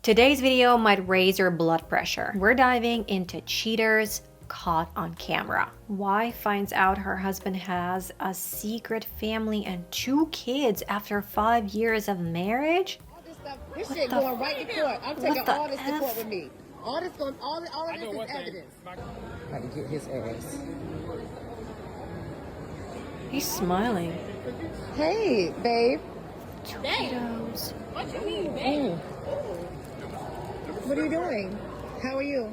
Today's video might raise your blood pressure. We're diving into cheaters caught on camera. Wife finds out her husband has a secret family and 2 kids after 5 years of marriage. This shit going right to court. I'm taking all this to court with me. All of this is evidence. Got to get his ass. He's smiling. Hey, babe. Torpedoes. What you mean, babe? What are you doing? How are you?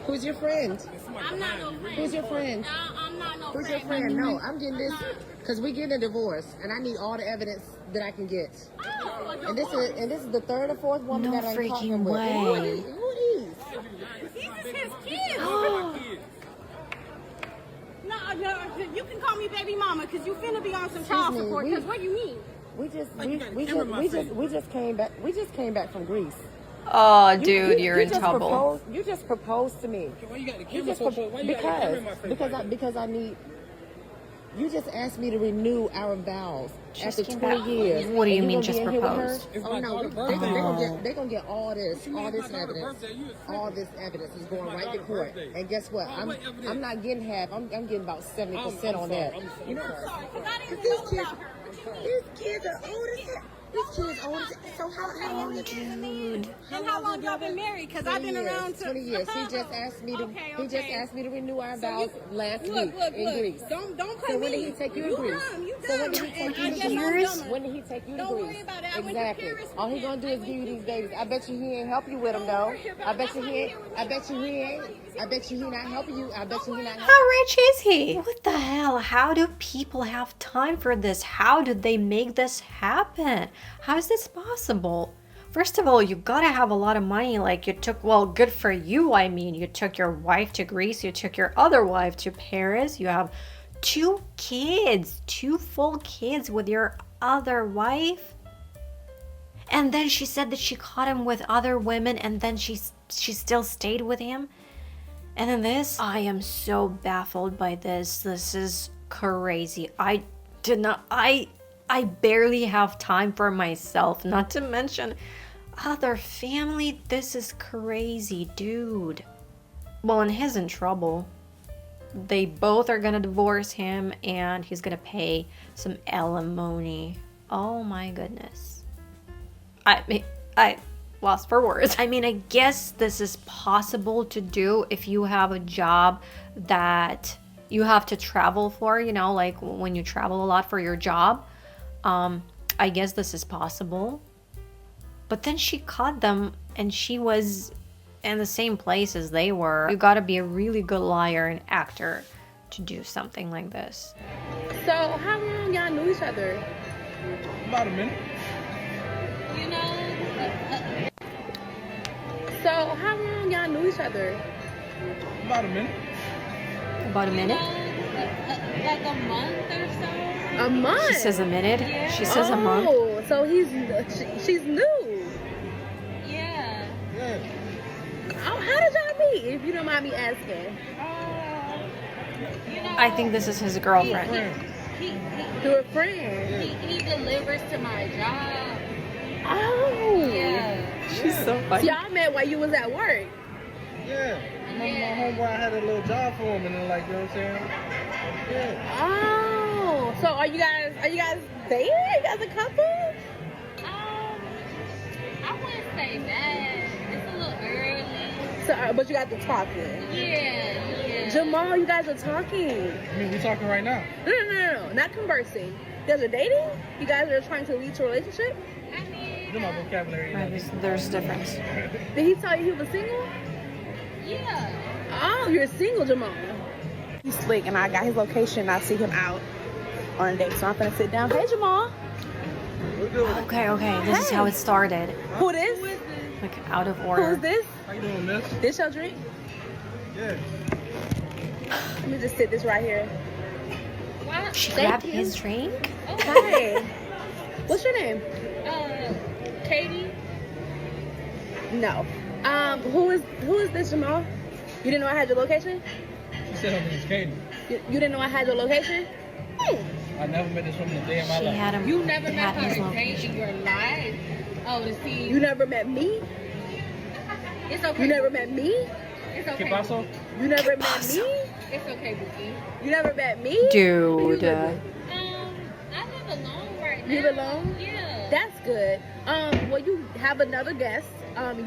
Who's your friend? I'm not no friend. Who's your friend? I'm not no Who's friend. your friend? No, I'm getting this because we're getting a divorce, and I need all the evidence that I can get. Oh, And this is the 3rd or 4th woman No that I'm talking freaking with. way. Who is? These is his kids. No, you can call me baby mama because you finna be on some child me, support. we- Because what you mean? We just came back from Greece. Oh, dude, you're in just trouble. You just proposed to me. Why you got the You camera just so close? Why you got the camera in my face? because I need. You just asked me to renew our vows Just after came 20 back. years. What do you And mean gonna just be in here with her? proposed? It's Oh my no, daughter's they're birthday. gonna get all this You mean my evidence. daughter's birthday? You is All this evidence is going my right to daughter's court. birthday. And guess what? Oh, what evidence? I'm not getting half. I'm getting about 70% on that. You know, Because I didn't these know kids, about her. What you mean? these kids are old as hell. These kids old as hell. So how long Dude. And how long y'all been married? Because I've been around 20 years. He just asked me to. Okay, He just okay. asked me to renew our So vows you- last Look, week in Greece. Don't put So me. when did he take you to Greece? Dumb, you So when dumb. did he take And you I to guess I'm Greece? dumber. When did he take you to Don't Greece? worry about it. I went to Exactly. Paris All he with gonna him. do I is went give you to these babies. I bet you he ain't help you with them Don't though. worry about I it. bet you I'm he here ain't. with I me. bet you he ain't. I bet you he not helping you. I bet you he not How helping. rich is he? What the hell? How do people have time for this? How did they make this happen? How is this possible? First of all, you gotta have a lot of money. Like you took, well, good for you. I mean, you took your wife to Greece. You took your other wife to Paris. You have 2 kids, 2 full kids with your other wife. And then she said that she caught him with other women and then she still stayed with him. And then this, I am so baffled by this. This is crazy. I barely have time for myself, not to mention other family. This is crazy, dude. Well, and he's in trouble. They both are gonna divorce him and he's gonna pay some alimony. Oh my goodness. I lost for words. I mean, I guess this is possible to do if you have a job that you have to travel for, you know, like when you travel a lot for your job. I guess this is possible. But then she caught them and she was in the same place as they were. You gotta be a really good liar and actor to do something like this. So, how long y'all knew each other? About a minute. You know, So, how long y'all knew each other? About a minute. About a minute? like a month or so. A month. She says a minute. She says a month. Oh, so she's new. Yeah. Yeah. Oh, how did y'all meet? If you don't mind me asking. You know, I think this is his girlfriend. he Through a friend. he delivers to my job. Oh. Yeah. She's so So funny. y'all met while you was at work. Yeah. My homeboy, I had a little job for him, and then like, you know what I'm saying? Yeah. Oh. So are you guys dating? You guys a couple? I wouldn't say that. It's a little early. So, but you guys are talking. Yeah. Jamal, you guys are talking. I mean, we talking right now. No, not conversing. You guys are dating? You guys are trying to lead to a relationship? I mean, Do my vocabulary. Right, there's difference. Did he tell you he was single? yeah. Oh, you're single, Jamal. He's slick, and I got his location. I see him out on a date, so I'm gonna sit down. Hey, Jamal. We're good with it. Okay, this is how it started. Who this? Like out of Who's order. this? How you doing, miss? This your drink? Yeah. Let me just sit this right here. What? She Thank grabbed you. his drink. Hi. What's your name? Katie. No. Who is this, Jamal? You didn't know I had your location? She said her name is Katie. You didn't know I had your location? I never met this woman a day in my She life. had him. You never had met her his a day location. in your life. Oh, to see. You never met me? It's okay. You never met me? It's okay. ¿Qué pasó? You never met me? It's okay, Bookie. You never met me? Dude. I live alone right now. You live alone? Yeah. That's good. Well, you have another guest.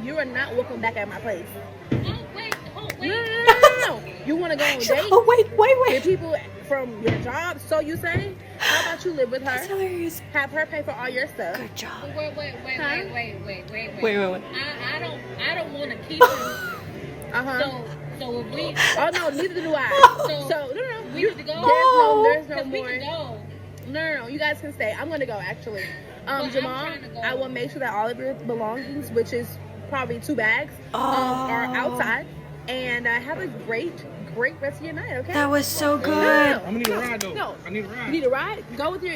You are not welcome back at my place. Oh, wait. No. You want to go on dates? Oh, wait. With people from your job, so you say? How about you live with That's her? hilarious. Have her pay for all your stuff. Good job. Wait. Huh? Wait. I don't want to keep him. Uh-huh. So if we, Oh, no, neither do I. So, no. we need to go. There's no 'Cause we more. can go. No. You guys can stay. I'm going to go, actually. I'm Jamal, trying to go. I will make sure that all of your belongings, which is probably 2 bags, are outside. And have a great rest of your night, okay? That was so No, good. I'm gonna need a ride though. No. I need a ride. You need a ride? Go with your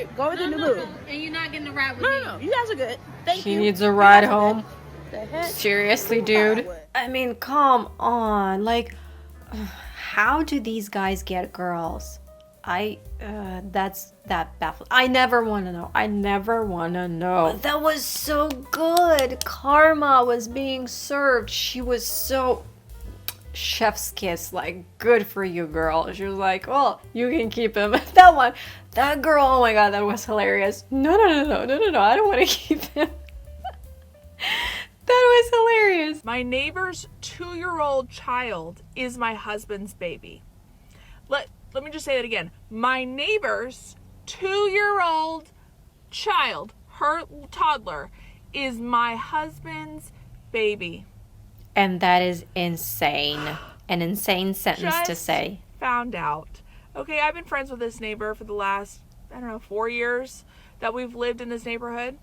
new boo. And you're not getting a ride with No, me. you guys are good. Thank He you. needs a ride home. The heck? Seriously, dude. I mean, come on. Like, how do these guys get girls? That baffles. I never want to know. But that was so good. Karma was being served. She was so chef's kiss. Like, good for you, girl. She was like, well, you can keep him. That girl. Oh my god, that was hilarious. No. I don't want to keep him. That was hilarious. My neighbor's 2-year-old child is my husband's baby. Let me just say that again. My neighbor's 2-year-old child, her toddler, is my husband's baby. And that is insane. An insane sentence to Just say. Found out. Okay, I've been friends with this neighbor for the last, 4 years that we've lived in this neighborhood.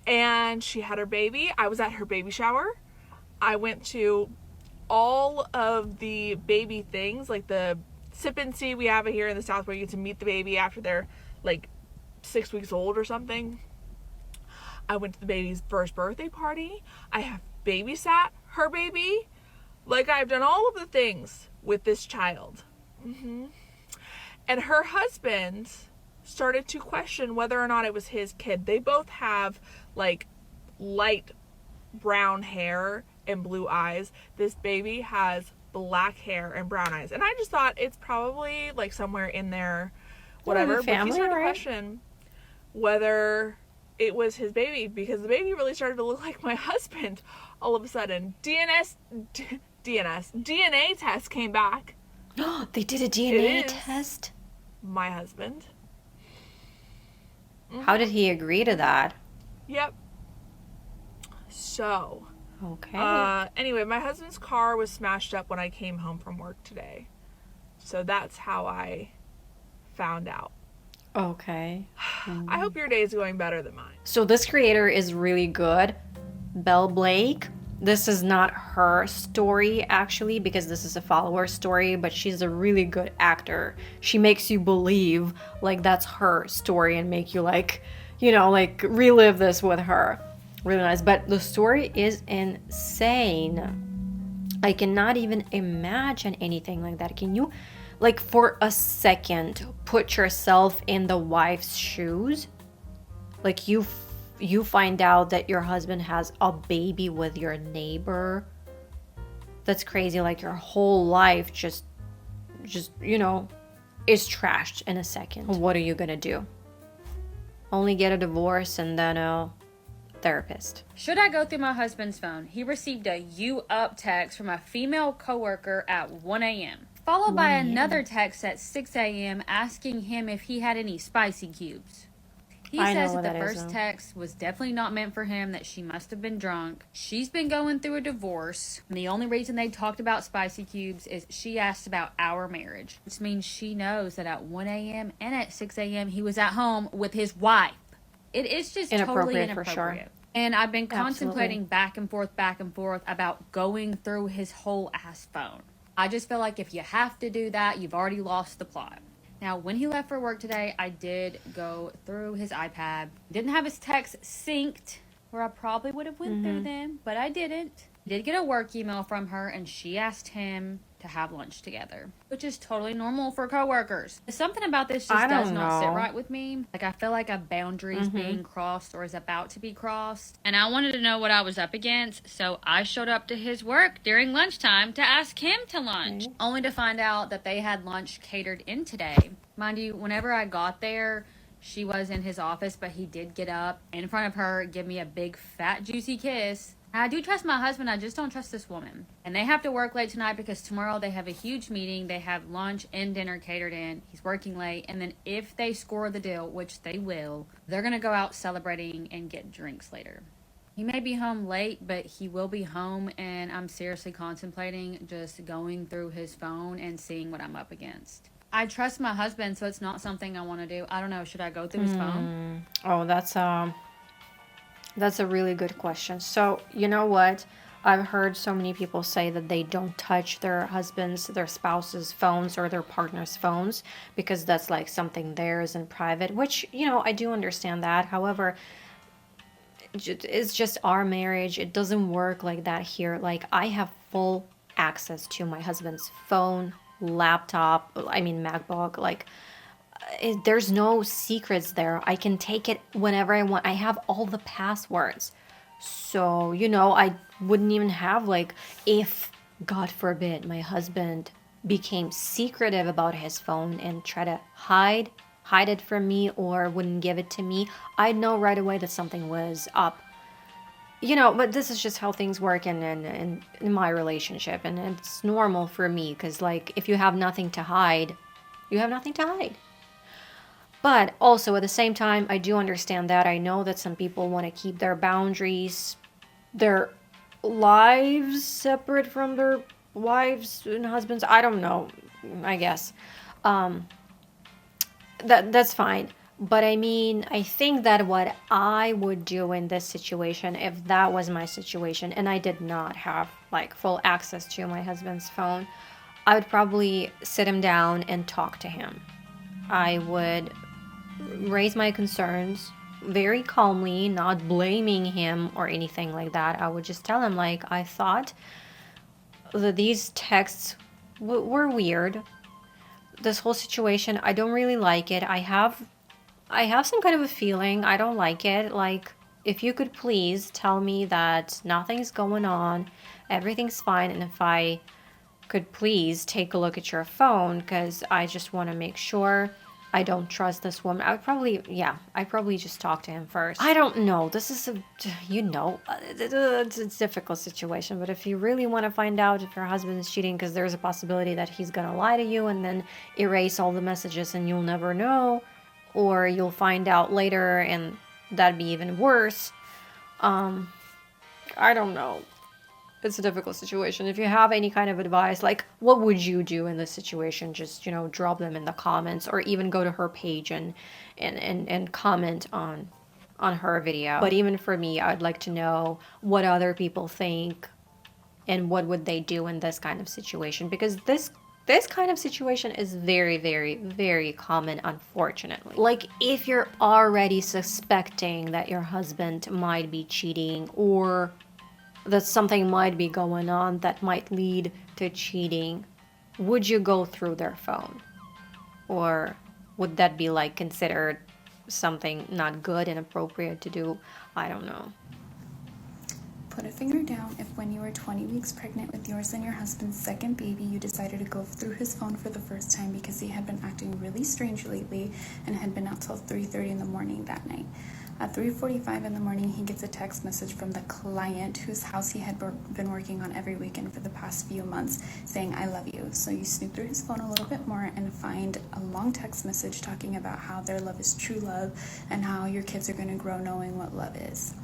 And she had her baby. I was at her baby shower. I went to all of the baby things, like the sip and see we have it here in the South where you get to meet the baby after they're like 6 weeks old or something. I went to the baby's first birthday party. I have babysat her baby. Like, I've done all of the things with this child. And her husband started to question whether or not it was his kid. They both have like light brown hair and blue eyes. This baby has black hair and brown eyes. And I just thought it's probably like somewhere in there, whatever. Family, but he started to right? question whether it was his baby because the baby really started to look like my husband all of a sudden. DNA test came back. They did a DNA It is. test? My husband. How did he agree to that? Yep. So, Okay. anyway, my husband's car was smashed up when I came home from work today. So that's how I found out. Okay. I hope your day is going better than mine. So this creator is really good. Belle Blake. This is not her story, actually, because this is a follower story, but she's a really good actor. She makes you believe, like, that's her story and make you, like, like, relive this with her. Really nice. But the story is insane. I cannot even imagine anything like that. Can you, like, for a second, put yourself in the wife's shoes? Like, you find out that your husband has a baby with your neighbor. That's crazy. Like, your whole life just is trashed in a second. What are you gonna do? Only get a divorce and then a therapist. Should I go through my husband's phone? He received a "you up" text from a female coworker at 1 a.m. Followed by another text at 6 a.m. asking him if he had any spicy cubes. He I know says what that the that is, first though. text was definitely not meant for him, that she must have been drunk. She's been going through a divorce, and the only reason they talked about spicy cubes is she asked about our marriage, which means she knows that at 1 a.m. and at 6 a.m. he was at home with his wife. It is just totally Inappropriate, for inappropriate. sure. And I've been Absolutely. contemplating back and forth about going through his whole ass phone. I just feel like if you have to do that, you've already lost the plot. Now, when he left for work today, I did go through his iPad. Didn't have his texts synced, where I probably would have went through them, but I didn't. Did get a work email from her, and she asked him to have lunch together, which is totally normal for coworkers. Something about this I just don't does not sit know. right with me. Like, I feel like a boundary is being crossed or is about to be crossed. And I wanted to know what I was up against, so I showed up to his work during lunchtime to ask him to lunch, only to find out that they had lunch catered in today. Mind you, whenever I got there, she was in his office, but he did get up in front of her, give me a big, fat, juicy kiss. I do trust my husband, I just don't trust this woman. And they have to work late tonight because tomorrow they have a huge meeting. They have lunch and dinner catered in. He's working late. And then if they score the deal, which they will, they're going to go out celebrating and get drinks later. He may be home late, but he will be home, and I'm seriously contemplating just going through his phone and seeing what I'm up against. I trust my husband, so it's not something I want to do. I don't know, should I go through his phone? Oh, that's a really good question. So, you know what? I've heard so many people say that they don't touch their husbands, their spouses' phones or their partner's phones because that's like something theirs in private, which, you know, I do understand that. However, it's just our marriage. It doesn't work like that here. Like, I have full access to my husband's phone, laptop, MacBook. Like, there's no secrets there. I can take it whenever I want. I have all the passwords. So, you know, I wouldn't even have, like, if, God forbid, my husband became secretive about his phone and try to hide it from me or wouldn't give it to me, I'd know right away that something was up. You know, but this is just how things work in my relationship. And it's normal for me because, like, if you have nothing to hide, you have nothing to hide. But also at the same time, I do understand that. I know that some people want to keep their boundaries, their lives separate from their wives and husbands. I don't know, I guess. That's fine. But I mean, I think that what I would do in this situation, if that was my situation, and I did not have like full access to my husband's phone, I would probably sit him down and talk to him. I would raise my concerns very calmly, not blaming him or anything like that. I would just tell him, like, I thought that these texts were weird. This whole situation, I don't really like it. I have some kind of a feeling I don't like it. Like, if you could please tell me that nothing's going on, everything's fine, and if I could please take a look at your phone, because I just want to make sure I don't trust this woman. I'd probably just talk to him first. I don't know. This is it's a difficult situation. But if you really want to find out if your husband is cheating, because there's a possibility that he's going to lie to you and then erase all the messages and you'll never know, or you'll find out later and that'd be even worse. I don't know. It's a difficult situation. If you have any kind of advice, like, what would you do in this situation? Just, drop them in the comments, or even go to her page and comment on her video. But even for me, I'd like to know what other people think and what would they do in this kind of situation, because this kind of situation is very, very, very common, unfortunately. Like, if you're already suspecting that your husband might be cheating, or that something might be going on that might lead to cheating, would you go through their phone? Or would that be, like, considered something not good and appropriate to do? I don't know. Put a finger down if when you were 20 weeks pregnant with yours and your husband's second baby, you decided to go through his phone for the first time because he had been acting really strange lately and had been out till 3:30 in the morning that night. At 3:45 in the morning, he gets a text message from the client whose house he had been working on every weekend for the past few months saying, "I love you." So you snoop through his phone a little bit more and find a long text message talking about how their love is true love and how your kids are going to grow knowing what love is.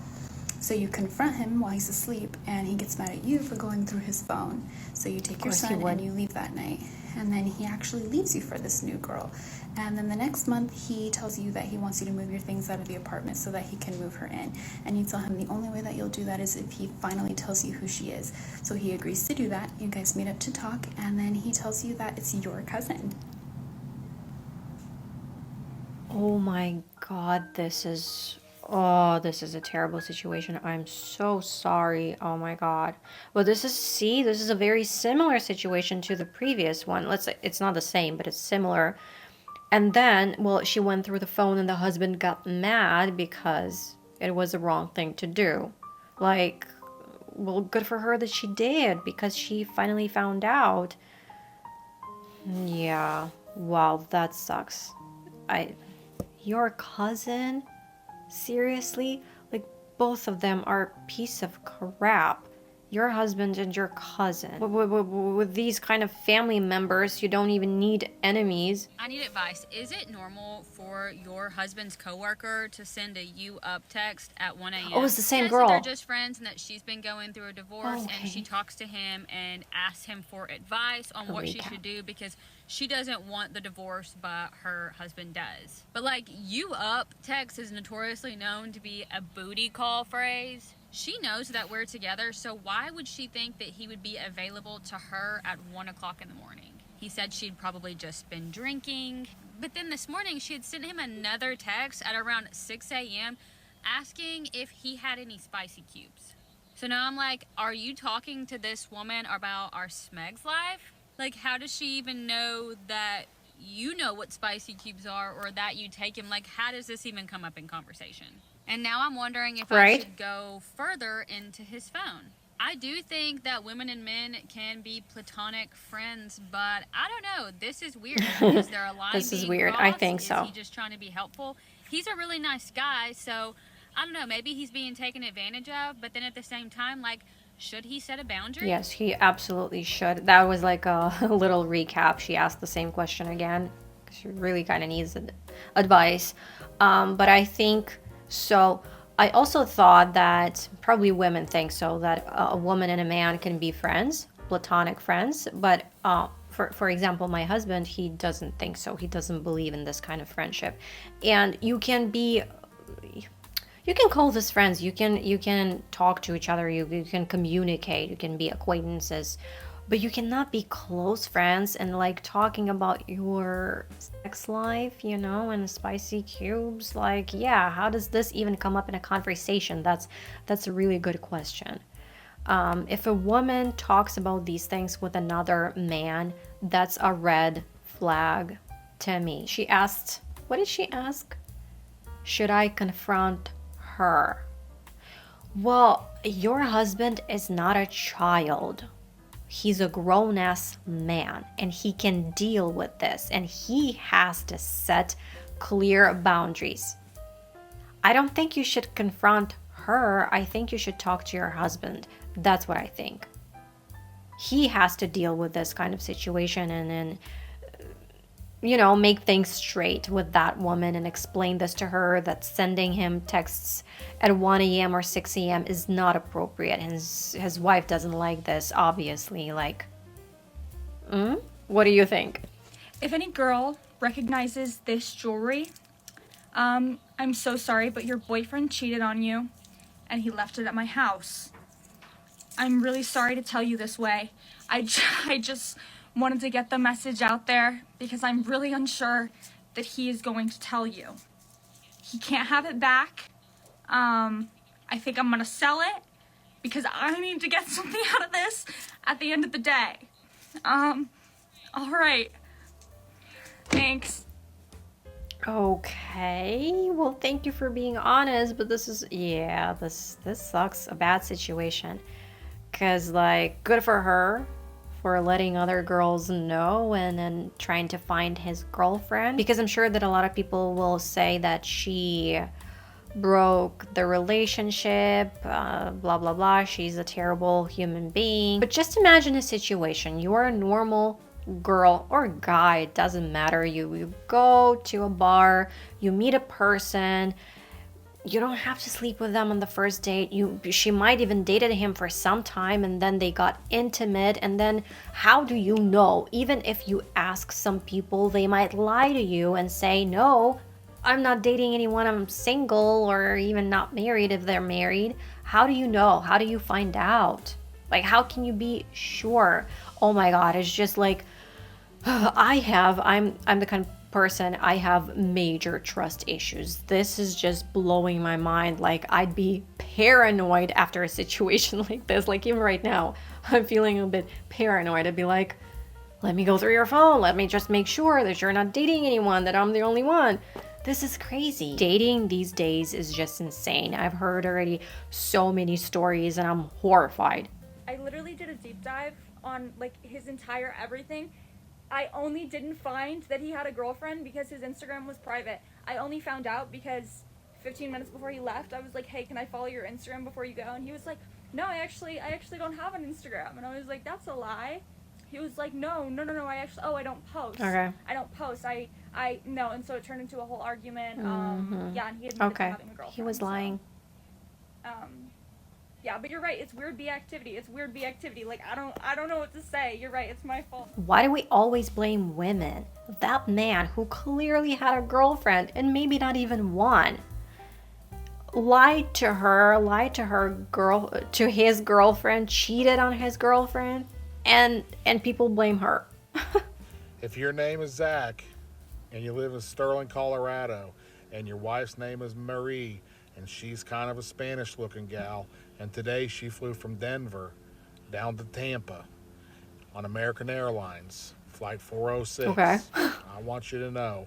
So you confront him while he's asleep, and he gets mad at you for going through his phone. So you take your son and you leave that night. And then he actually leaves you for this new girl. And then the next month, he tells you that he wants you to move your things out of the apartment so that he can move her in. And you tell him the only way that you'll do that is if he finally tells you who she is. So he agrees to do that. You guys meet up to talk, and then he tells you that it's your cousin. Oh my God, this is Oh, this is a terrible situation. I'm so sorry. Oh my God. Well, this is a very similar situation to the previous one. Let's say it's not the same, but it's similar. And then, well, she went through the phone and the husband got mad because it was the wrong thing to do. Like, well, good for her that she did because she finally found out. Yeah. Wow, that sucks. Your cousin? Seriously? Like, both of them are a piece of crap. Your husband and your cousin. With these kind of family members, you don't even need enemies. I need advice. Is it normal for your husband's coworker to send a "you up" text at 1 a.m.? Oh, it's the same Says girl. that they're just friends and that she's been going through a divorce, Okay. and she talks to him and asks him for advice on what she should do because she doesn't want the divorce, but her husband does. But like, "you up" text is notoriously known to be a booty call phrase. She knows that we're together, so why would she think that he would be available to her at 1 o'clock in the morning? He said she'd probably just been drinking. But then this morning, she had sent him another text at around 6 a.m. asking if he had any spicy cubes. So now I'm like, are you talking to this woman about our Smegs life? Like, how does she even know that you know what spicy cubes are or that you take him? Like, how does this even come up in conversation? And now I'm wondering if I should go further into his phone. I do think that women and men can be platonic friends, but I don't know. This is weird. Is there a line This is being weird. I crossed? think so. Is he just trying to be helpful? He's a really nice guy, so I don't know. Maybe he's being taken advantage of, but then at the same time, like, should he set a boundary? Yes, he absolutely should. That was like a little recap. She asked the same question again because she really kind of needs advice. But I think so. I also thought that probably women think so, that a woman and a man can be friends, platonic friends. But for example, my husband, he doesn't think so. He doesn't believe in this kind of friendship. And you can call this friends. You can talk to each other. You can communicate. You can be acquaintances, but you cannot be close friends and like talking about your sex life, you know, and spicy cubes. Like, yeah, how does this even come up in a conversation? That's a really good question. If a woman talks about these things with another man, that's a red flag to me. She asked, what did she ask? Should I confront her? Well, your husband is not a child. He's a grown-ass man and he can deal with this and he has to set clear boundaries. I don't think you should confront her. I think you should talk to your husband. That's what I think. He has to deal with this kind of situation and then, you know, make things straight with that woman and explain this to her, that sending him texts at 1 a.m. or 6 a.m. is not appropriate. His wife doesn't like this, obviously. Like, what do you think? If any girl recognizes this jewelry, I'm so sorry, but your boyfriend cheated on you and he left it at my house. I'm really sorry to tell you this way. I just wanted to get the message out there because I'm really unsure that he is going to tell you. He can't have it back. I think I'm gonna sell it because I need to get something out of this at the end of the day. All right. Thanks. Okay, well, thank you for being honest, but this sucks. A bad situation. Because, like, good for her for letting other girls know and then trying to find his girlfriend. Because I'm sure that a lot of people will say that she broke the relationship, blah, blah, blah. She's a terrible human being. But just imagine a situation. You are a normal girl or guy, it doesn't matter. You go to a bar, you meet a person. You don't have to sleep with them on the first date. She might even dated him for some time and then they got intimate, and then how do you know? Even if you ask some people, they might lie to you and say, no, I'm not dating anyone, I'm single, or even not married if they're married. How do you know? How do you find out? Like, how can you be sure? Oh my God, it's just like, I'm the kind of person, I have major trust issues. This is just blowing my mind. Like, I'd be paranoid after a situation like this. Like, even right now, I'm feeling a bit paranoid. I'd be like, let me go through your phone. Let me just make sure that you're not dating anyone, that I'm the only one. This is crazy. Dating these days is just insane. I've heard already so many stories and I'm horrified. I literally did a deep dive on like his entire everything. I only didn't find that he had a girlfriend because his Instagram was private. I only found out because 15 minutes before he left, I was like, hey, can I follow your Instagram before you go? And he was like, no, I actually don't have an Instagram. And I was like, that's a lie. He was like, no, I don't post. Okay. I don't post. No. And so it turned into a whole argument. Yeah, and he admitted to having a girlfriend. He was lying. So, yeah, but you're right. It's weird B activity. Like, I don't know what to say. You're right. It's my fault. Why do we always blame women? That man who clearly had a girlfriend, and maybe not even one, lied to his girlfriend, cheated on his girlfriend, and people blame her. If your name is Zach and you live in Sterling, Colorado, and your wife's name is Marie, and she's kind of a Spanish-looking gal, and today she flew from Denver down to Tampa on American Airlines, flight 406. Okay. I want you to know,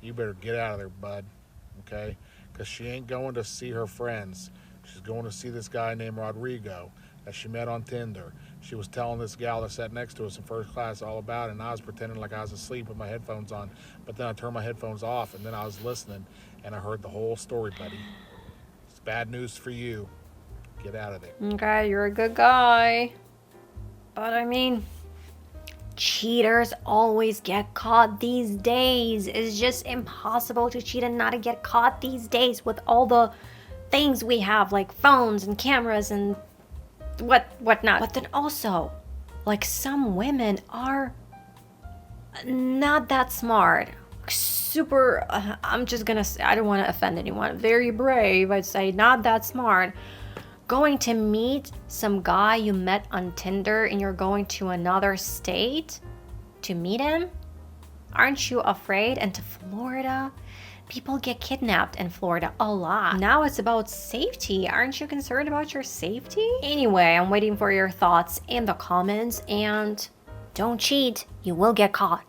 you better get out of there, bud, okay? Because she ain't going to see her friends. She's going to see this guy named Rodrigo that she met on Tinder. She was telling this gal that sat next to us in first class all about it, and I was pretending like I was asleep with my headphones on, but then I turned my headphones off, and then I was listening, and I heard the whole story, buddy. It's bad news for you. Get out of there. Okay, you're a good guy. But I mean, cheaters always get caught these days. It's just impossible to cheat and not to get caught these days with all the things we have, like phones and cameras and whatnot. But then also, like, some women are not that smart. Super, I'm just gonna say, I don't want to offend anyone. Very brave, I'd say, not that smart. Going to meet some guy you met on Tinder and you're going to another state to meet him? Aren't you afraid? And to Florida? People get kidnapped in Florida a lot. Now it's about safety. Aren't you concerned about your safety? Anyway, I'm waiting for your thoughts in the comments, and don't cheat. You will get caught.